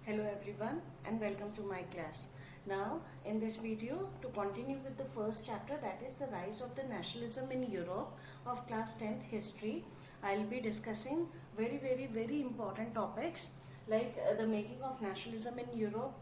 Hello everyone and welcome to my class. Now in this video, to continue with the first chapter, that is the rise of the nationalism in Europe of class 10th history, I'll be discussing very important topics like the making of nationalism in Europe,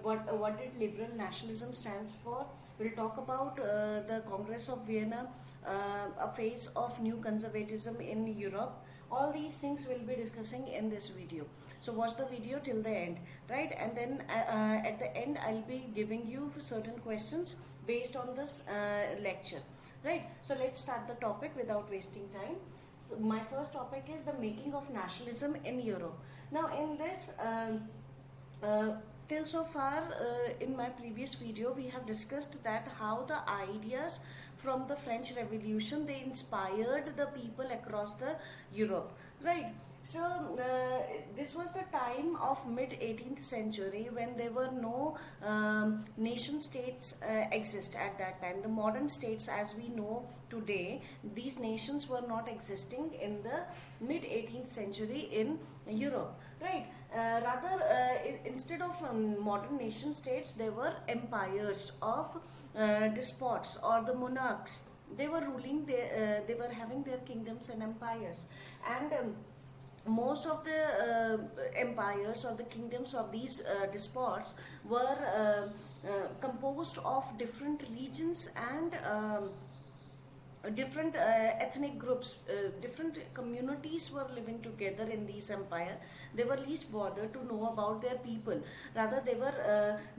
what did liberal nationalism stands for. We'll talk about the Congress of Vienna, a phase of new conservatism in Europe. All these things we'll be discussing in this video. So watch the video till the end, right? And then at the end I'll be giving you certain questions based on this lecture, right? So let's start the topic without wasting time. So my first topic is the making of nationalism in Europe. Now in this till so far in my previous video we have discussed that how the ideas from the French Revolution, they inspired the people across the Europe, right? So this was the time of mid 18th century when there were no nation states exist at that time. The modern states as we know today, these nations were not existing in the mid 18th century in Europe, right? Instead of modern nation states, there were empires of despots or the monarchs. They were ruling, they were having their kingdoms and empires, and most of the empires or the kingdoms of these despots were composed of different regions and different ethnic groups, different communities were living together in these empire. They were least bothered to know about their people. Rather,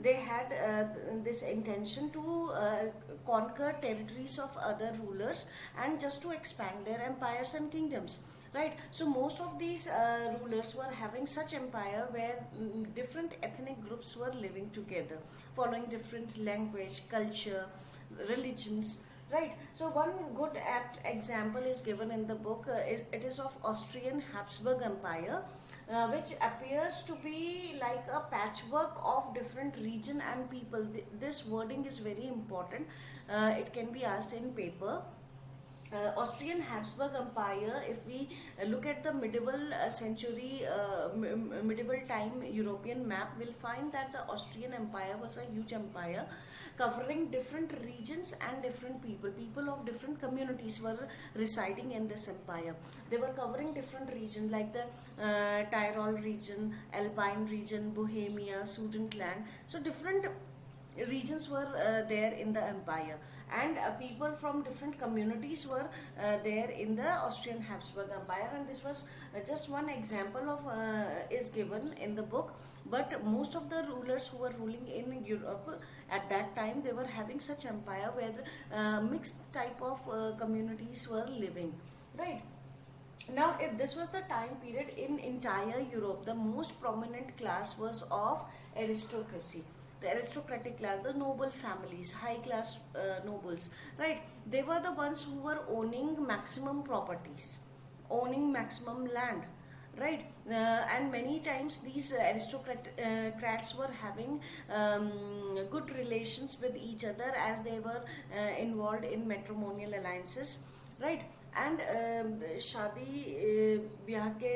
they had this intention to conquer territories of other rulers and just to expand their empires and kingdoms. Right, so most of these rulers were having such empire where different ethnic groups were living together, following different language, culture, religions. Right, so one good apt example is given in the book. It is of Austrian Habsburg Empire, which appears to be like a patchwork of different region and people. This wording is very important. It can be asked in paper. Austrian Habsburg Empire, if we look at the medieval century, medieval time European map, we'll find that the Austrian Empire was a huge empire covering different regions and different people. People of different communities were residing in this empire. They were covering different regions like the Tyrol region, Alpine region, Bohemia, Sudetenland. So different regions were there in the empire, and people from different communities were there in the Austrian Habsburg Empire. And this was just one example of is given in the book. But most of the rulers who were ruling in Europe at that time, they were having such empire where mixed type of communities were living, right? Now, if this was the time period in entire Europe, the most prominent class was of aristocracy. The aristocratic class, the noble families, high class nobles, right? They were the ones who were owning maximum properties, owning maximum land, right? And many times these aristocrats were having good relations with each other as they were involved in matrimonial alliances, right? And शादी ब्याह के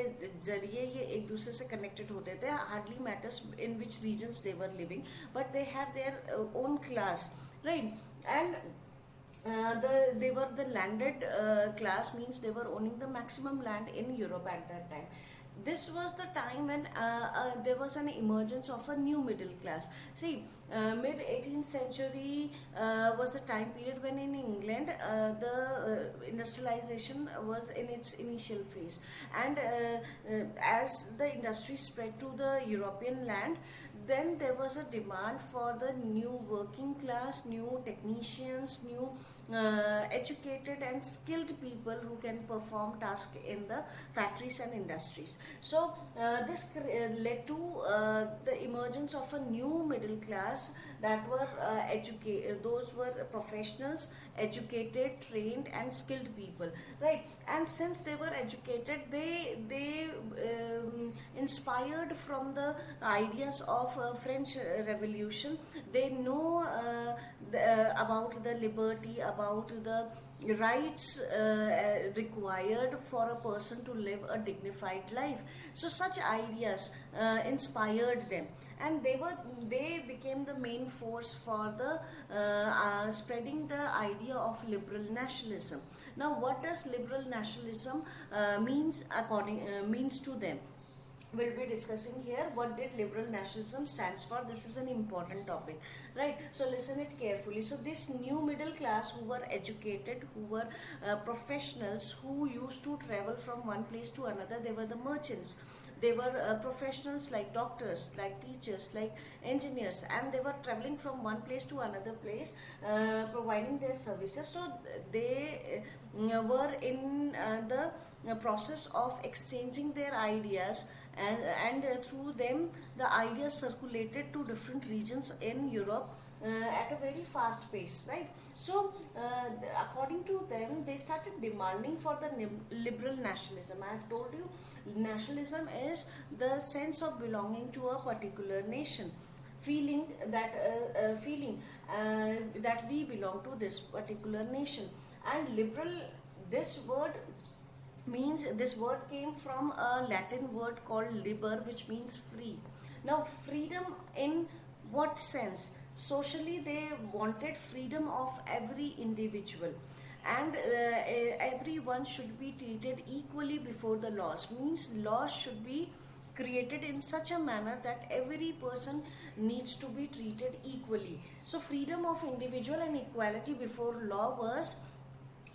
जरिए ये एक दूसरे से connected होते थे. Hardly matters in which regions they were living, but they have their own class, right? And they were the landed class, means they were owning the maximum land in Europe at that time. This was the time when there was an emergence of a new middle class. See, mid 18th century was the time period when in England the industrialization was in its initial phase, and as the industry spread to the European land, then there was a demand for the new working class, new technicians, new educated and skilled people who can perform tasks in the factories and industries. So this led to the emergence of a new middle class that were those were professionals, educated, trained and skilled people, right? And since they were educated, they inspired from the ideas of French Revolution. They know about the liberty, about the rights required for a person to live a dignified life. So such ideas inspired them, and they became the main force for the spreading the idea of liberal nationalism. Now, what does liberal nationalism means to them? We'll be discussing here what did liberal nationalism stands for. This is an important topic, right? So listen it carefully. So this new middle class who were educated, who were professionals, who used to travel from one place to another, they were the merchants. They were professionals like doctors, like teachers, like engineers, and they were traveling from one place to another place, providing their services. So they were in the process of exchanging their ideas, and through them the ideas circulated to different regions in Europe at a very fast pace, right? So according to them, they started demanding for the liberal nationalism. I have told you, nationalism is the sense of belonging to a particular nation, feeling that we belong to this particular nation. And liberal, this word came from a Latin word called liber, which means free. Now, freedom in what sense? Socially, they wanted freedom of every individual, and everyone should be treated equally before the laws. Means laws should be created in such a manner that every person needs to be treated equally. So freedom of individual and equality before law was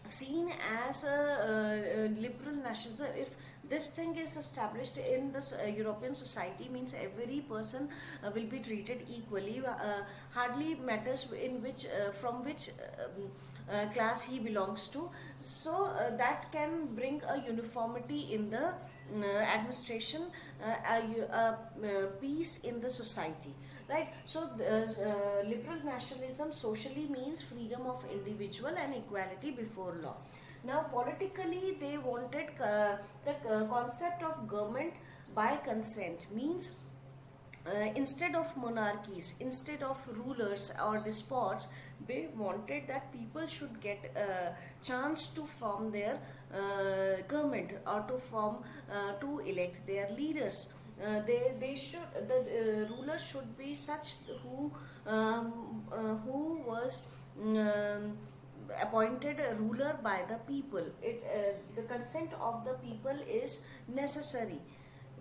seen as a liberal nationalism. If this thing is established in this European society, means every person will be treated equally. Hardly matters in which from which class he belongs to. So that can bring a uniformity in the administration, peace in the society, right? So liberal nationalism socially means freedom of individual and equality before law. Now, politically, they wanted the concept of government by consent. Means instead of monarchies, instead of rulers or despots, they wanted that people should get a chance to form their government, or to elect their leaders. The ruler should be such who was appointed a ruler by the people. The consent of the people is necessary,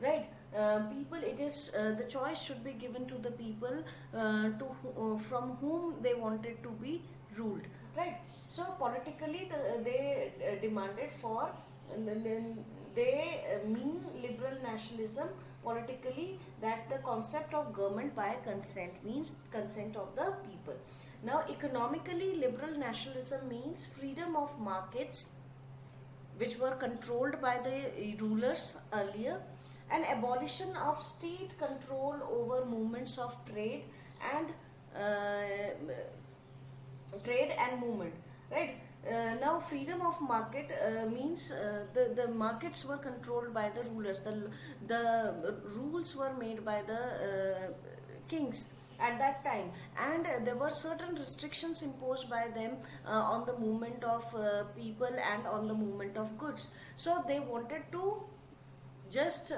right? The choice should be given to the people from whom they wanted to be ruled, right? So politically, they demanded for, they mean liberal nationalism politically, that the concept of government by consent means consent of the people. Now, economically, liberal nationalism means freedom of markets, which were controlled by the rulers earlier, and abolition of state control over movements of trade and movement, right? Now, freedom of market means the markets were controlled by the rulers. The rules were made by the kings at that time, and there were certain restrictions imposed by them on the movement of people and on the movement of goods. So they wanted to just they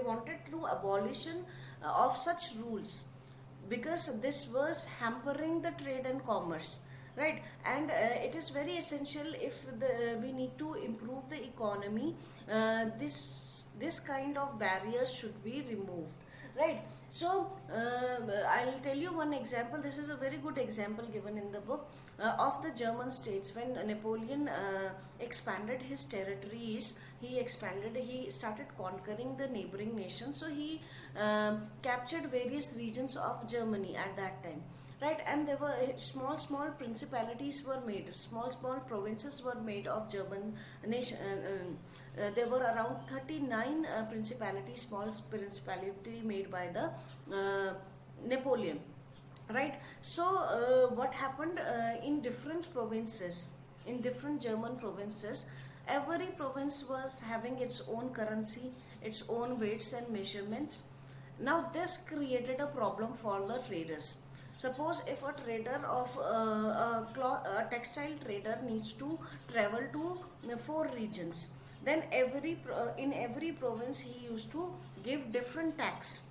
wanted to abolition of such rules, because this was hampering the trade and commerce, right? And it is very essential if we need to improve the economy. This kind of barriers should be removed, right? So I'll tell you one example. This is a very good example given in the book of the German states. When Napoleon expanded his territories, he started conquering the neighboring nations. So he captured various regions of Germany at that time, right? And there were small principalities were made, small provinces were made of German nation. There were around 39 principalities, small principality made by the Napoleon, right? So what happened in different provinces, in different German provinces, Every province was having its own currency, its own weights and measurements. Now this created a problem for the traders. Suppose if a trader of a textile trader needs to travel to four regions, then in every province he used to give different tax,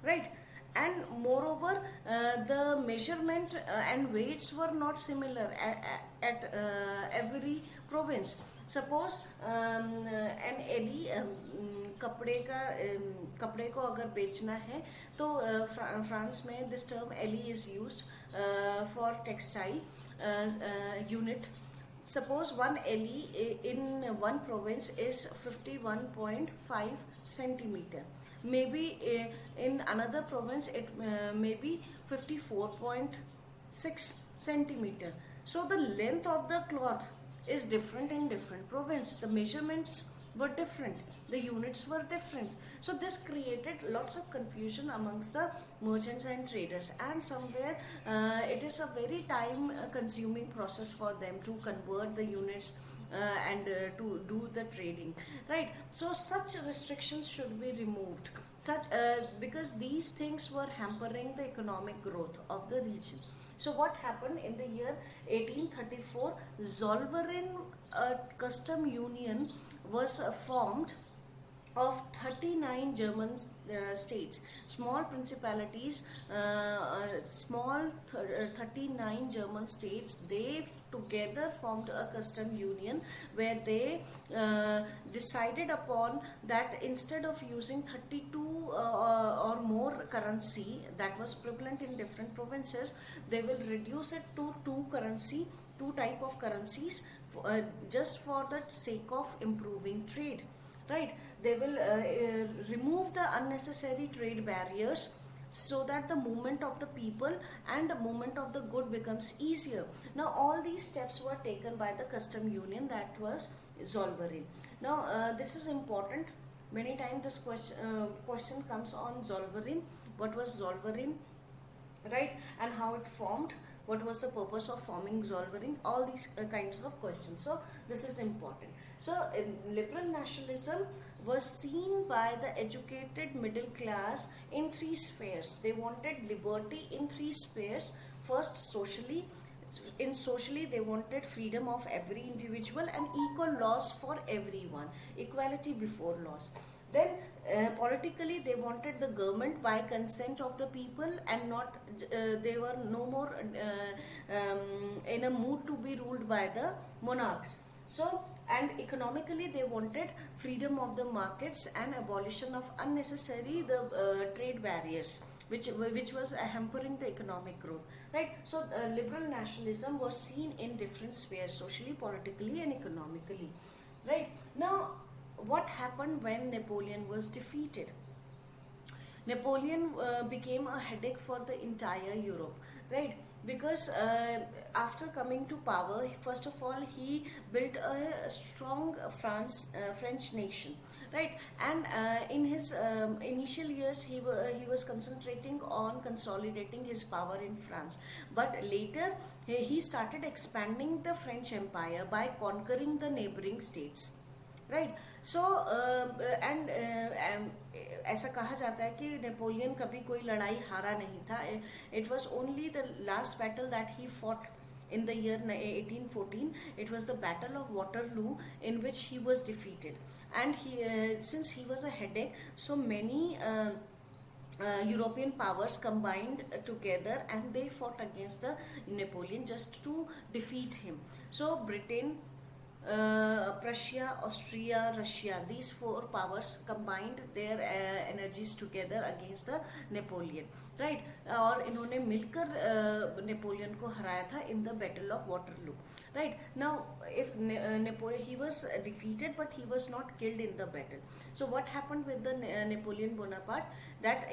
right? And moreover, the measurement and weights were not similar at every province. Suppose an L E कपड़े को अगर बेचना है तो France में this term L E is used for textile unit. Suppose one LE in one province is 51.5 centimeter. Maybe in another province it may be 54.6 centimeter. So the length of the cloth is different in different province. The measurements were different, the units were different. So this created lots of confusion amongst the merchants and traders, and somewhere it is a very time consuming process for them to convert the units and to do the trading, right? So such restrictions should be removed, because these things were hampering the economic growth of the region. So what happened in the year 1834? Zollverein custom union was formed of 39 German states, small principalities, 39 German states. They together formed a custom union where they decided upon that instead of using 32 or more currency that was prevalent in different provinces, they will reduce it to two type of currencies, just for the sake of improving trade, right? They will remove the unnecessary trade barriers so that the movement of the people and the movement of the good becomes easier. Now all these steps were taken by the custom union, that was Zollverein. Now this is important. Many times this question comes on Zollverein. What was Zollverein, right? And how it formed? What was the purpose of forming Zollverein? All these kinds of questions. So this is important. So liberal nationalism was seen by the educated middle class in three spheres. They wanted liberty in three spheres. First, socially. In socially, they wanted freedom of every individual and equal laws for everyone, equality before laws. Then politically, they wanted the government by consent of the people, and not they were no more in a mood to be ruled by the monarchs. So, and economically, they wanted freedom of the markets and abolition of unnecessary trade barriers, which was hampering the economic growth, right? So liberal nationalism was seen in different spheres, socially, politically and economically, right? Now what happened when Napoleon was defeated? Napoleon became a headache for the entire Europe, right? Because after coming to power, first of all, he built a strong French nation, right? And in his initial years, he was concentrating on consolidating his power in France. But later, he started expanding the French Empire by conquering the neighboring states, right? So ऐसा कहा जाता है कि Napoleon कभी कोई लड़ाई हारा नहीं था. It was only the last battle that he fought in the year 1814. It was the Battle of Waterloo, in which he was defeated. And since he was a headache, so many European powers combined together and they fought against the Napoleon just to defeat him. So Britain, Prussia, Austria, Russia, these four powers combined their energies together against the Napoleon, right? और इन्होंने मिलकर Napoleon को हराया था in the Battle of Waterloo, right? Now, if Napoleon, he was defeated, but he was not killed in the battle. So what happened with the Napoleon Bonaparte? That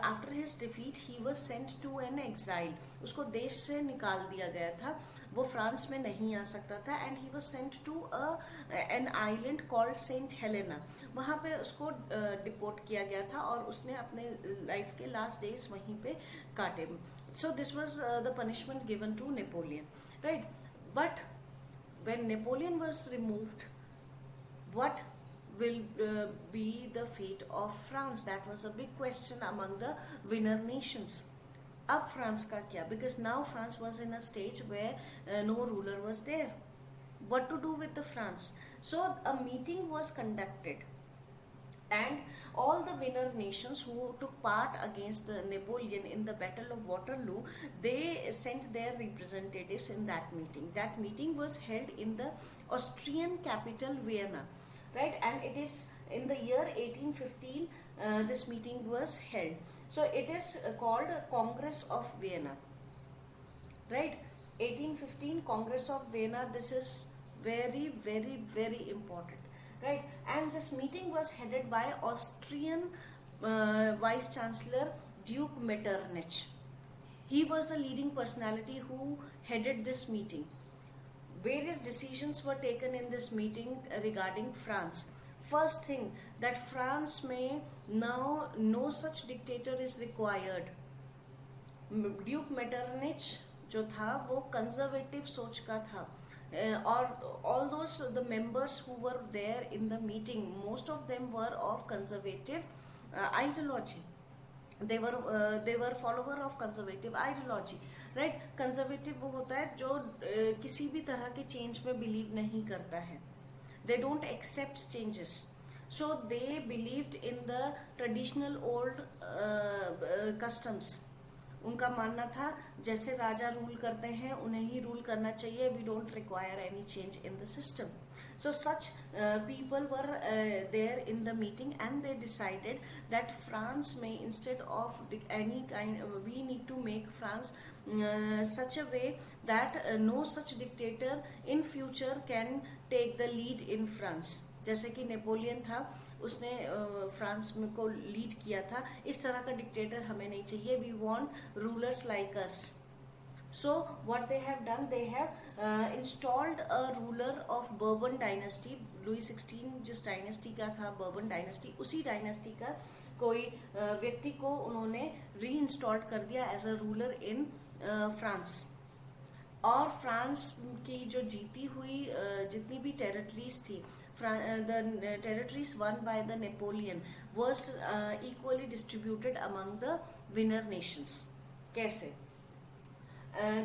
after his defeat, he was sent to an exile. उसको देश से निकाल दिया गया था. वो France में नहीं आ सकता था. And he was sent to an island called Saint Helena. वहाँ पे उसको डिपोर्ट किया गया था और उसने अपने लाइफ के लास्ट डेज वहीं पे काटे. So this was the punishment given to Napoleon, right? But when Napoleon was removed, what will be the fate of France? That was a big question among the winner nations. अब France का क्या? Because now France was in a stage where no ruler was there. What to do with the France? So a meeting was conducted, and all the winner nations who took part against Napoleon in the Battle of Waterloo, they sent their representatives in that meeting. That meeting was held in the Austrian capital Vienna, right? And it is in the year 1815 this meeting was held. So it is called Congress of Vienna, right? 1815 Congress of Vienna. This is very, very, very important, right? And this meeting was headed by Austrian Vice Chancellor Duke Metternich. He was the leading personality who headed this meeting. Various decisions were taken in this meeting regarding France. First thing, that France may now no such dictator is required. Duke Metternich जो था वो conservative सोच का था, और all those the members who were there in the meeting, most of them were of conservative ideology. They were follower of conservative ideology, right? Conservative वो होता है जो किसी भी तरह के change में believe नहीं करता है. They don't accept changes. So they believed in the traditional old customs. उनका मानना था जैसे राजा रूल करते हैं उन्हें ही रूल करना चाहिए. We don't require any change in the system. So such people were there in the meeting, and they decided that France may, instead of any kind, we need to make France such a way that no such dictator in future can take the lead in France. जैसे कि Napoleon था, उसने France में को lead किया था, इस तरह का डिक्टेटर हमें नहीं चाहिए. We want rulers like us. So what they have done, they have installed a ruler of Bourbon dynasty. Louis XVI जिस डायनेस्टी का था, बर्बन डायनेस्टी, उसी डायनेस्टी का कोई व्यक्ति को उन्होंने री इंस्टॉल्ड कर दिया as a ruler in France. और फ्रांस की जो जीती हुई जितनी भी टेरिटरीज थी, the territories won by the Napoleon was equally distributed among the winner nations. कैसे?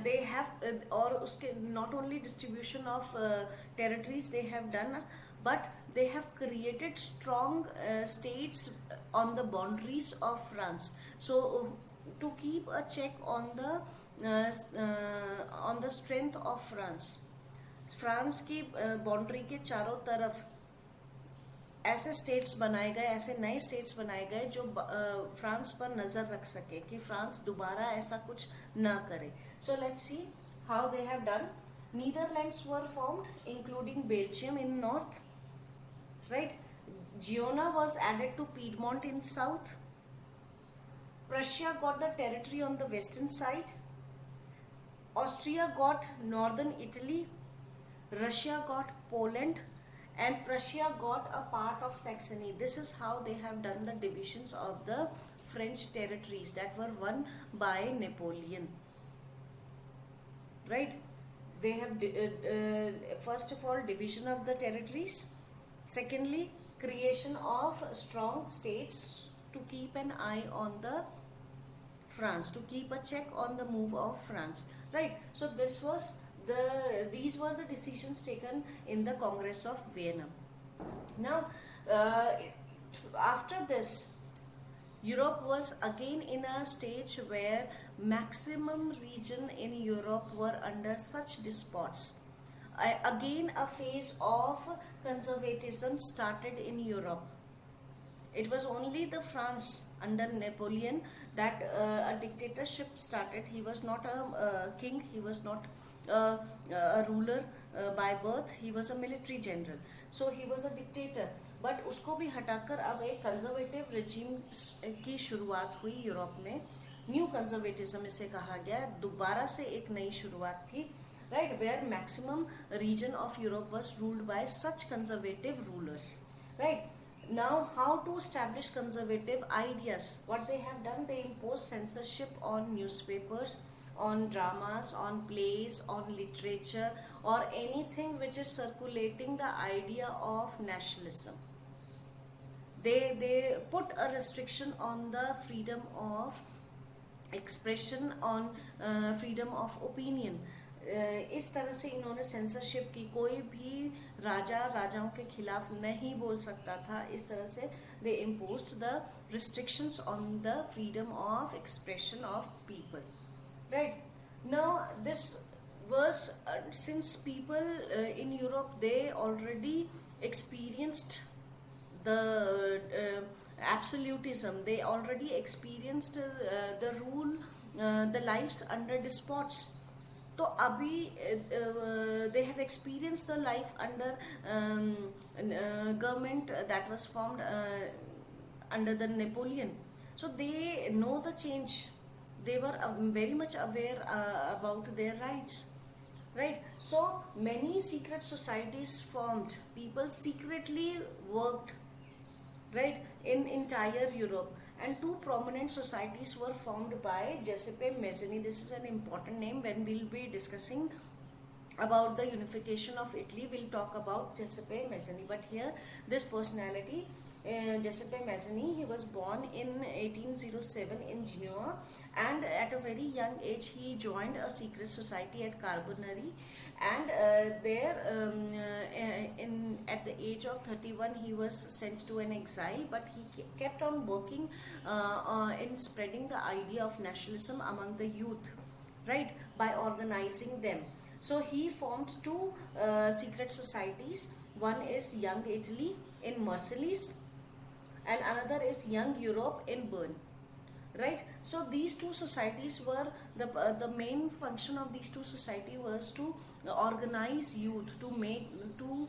They have और उसके not only distribution of territories they have done, but they have created strong states on the boundaries of France. So to keep a check on the strength of France. France की boundary के चारों तरफ ऐसे states बनाए गए, ऐसे नए states बनाए गए जो फ्रांस पर नजर रख सके कि फ्रांस दोबारा ऐसा कुछ ना करे. So let's see how they have done. Netherlands were formed including Belgium in north, right? जियोना was added to Piedmont in south. Prussia got the territory on the western side. Austria got northern Italy. Russia got Poland, and Prussia got a part of Saxony. This is how they have done the divisions of the French territories that were won by Napoleon, right? They have first of all division of the territories, secondly creation of strong states to keep an eye on the France, to keep a check on the move of France, right? So this was these were the decisions taken in the Congress of Vienna. Now after this, Europe was again in a stage where maximum region in Europe were under such despots. Again a phase of conservatism started in Europe. It was only the France under Napoleon that a dictatorship started. He was not a king, he was not a ruler by birth, he was a military general, so he was a dictator. But उसको भी हटाकर अब एक conservative regime की शुरुआत हुई Europe में. New conservatism इसे कहा गया. दोबारा से एक नई शुरुआत थी, right? Where maximum region of Europe was ruled by such conservative rulers, right? Now how to establish conservative ideas? What they have done, they imposed censorship on newspapers, on dramas, on plays, on literature, or anything which is circulating the idea of nationalism. They put a restriction on the freedom of expression, on freedom of opinion. इस तरह से इन्होंने censorship की, कोई भी राजा राजाओं के खिलाफ नहीं बोल सकता था. इस तरह से they imposed the restrictions on the freedom of expression of people. Right now, this was since people in Europe, they already experienced the absolutism, they already experienced the rule, the lives under despots. तो अभी they have experienced the life under government that was formed under the Napoleon. So they know the change. They were very much aware about their rights. Right, so many secret societies formed. People secretly worked, right, in entire Europe, and two prominent societies were formed by Giuseppe Mazzini. This is an important name. When we'll be discussing about the unification of Italy, we'll talk about Giuseppe Mazzini. But here, this personality, Giuseppe Mazzini, he was born in 1807 in Genoa, and at a very young age he joined a secret society at Carbonari, and at the age of 31 he was sent to an exile, but he kept on working in spreading the idea of nationalism among the youth, right, by organizing them. So he formed two secret societies. One is Young Italy in Marseilles, and another is Young Europe in Bern. Right, so these two societies were the main function of these two societies was to organize youth, to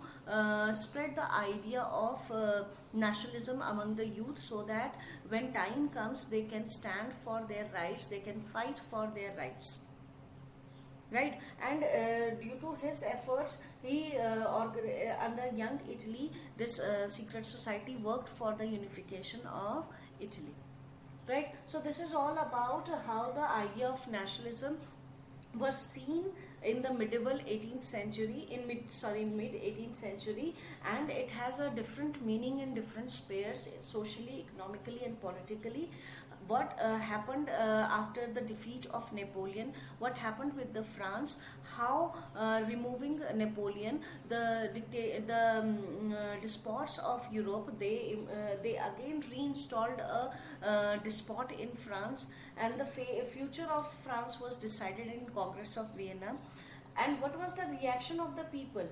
spread the idea of nationalism among the youth, so that when time comes they can stand for their rights, they can fight for their rights. Right, and due to his efforts, he under Young Italy, this secret society worked for the unification of Italy. Right, so this is all about how the idea of nationalism was seen in the medieval 18th century, mid 18th century, and it has a different meaning in different spheres, socially, economically, and politically. What happened after the defeat of Napoleon, what happened with the France, how removing Napoleon, the despots of Europe, they again reinstalled a despot in France, and the future of France was decided in Congress of Vienna. And what was the reaction of the people?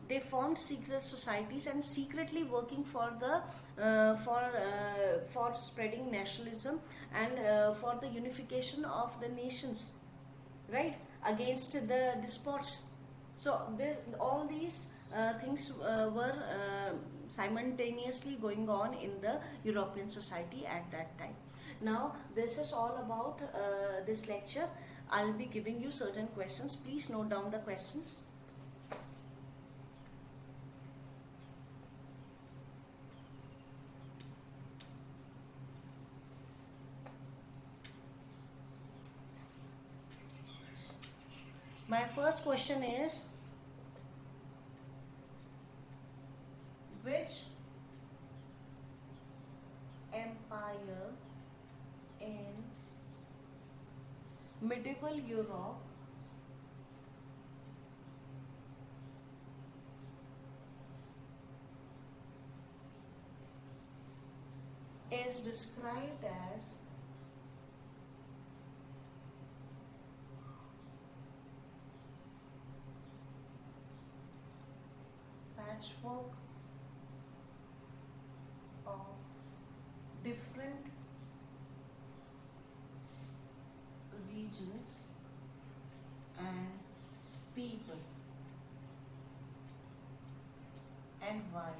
They formed secret societies and secretly working for the for spreading nationalism and for the unification of the nations, right, against the despots. So all these things were simultaneously going on in the European society at that time. Now this is all about this lecture. I'll be giving you certain questions. Please note down the questions. My first question is, which empire in medieval Europe is described as patchwork of different regions and people, and why?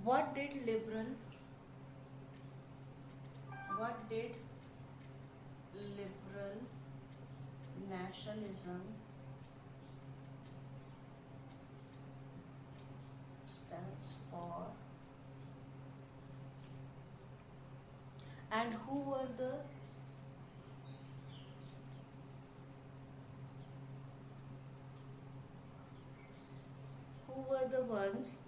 What did liberal nationalism stands for And who were the ones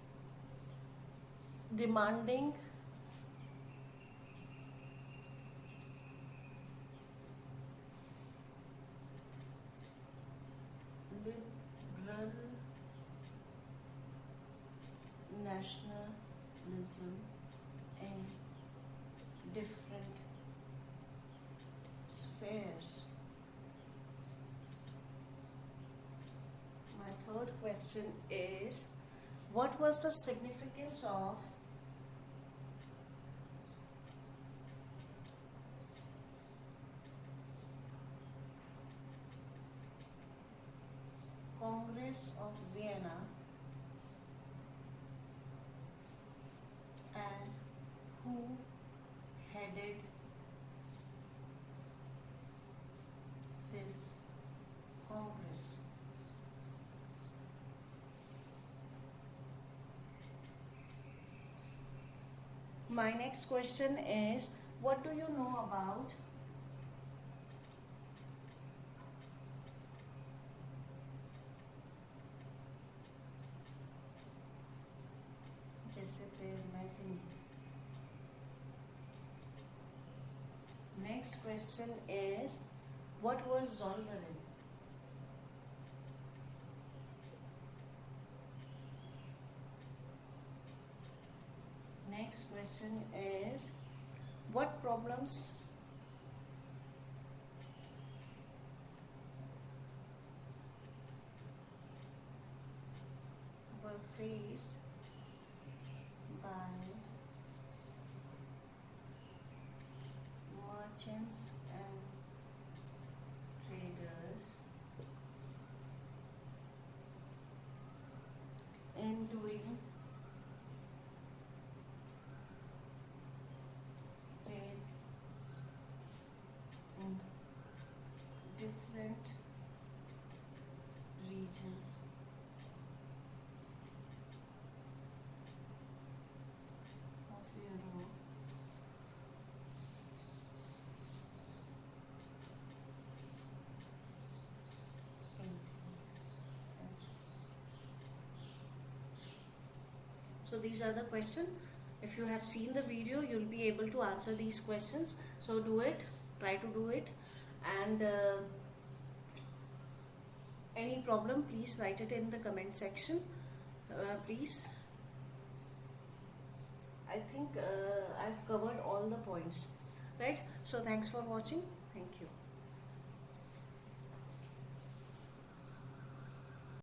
demanding liberal nationalism in different spheres? My third question is, what was the significance of Congress of Vienna and who headed this Congress? My next question is, what do you know about Giuseppe Mazzini? Next question is, what was Zollverein? Next question is, what problems were faced by merchants and traders in doing trade in different regions of Europe So these are the questions. If you have seen the video, you'll be able to answer these questions. So do it, try to do it, and any problem, please write it in the comment section. Please. I think I've covered all the points, right? So thanks for watching. Thank you.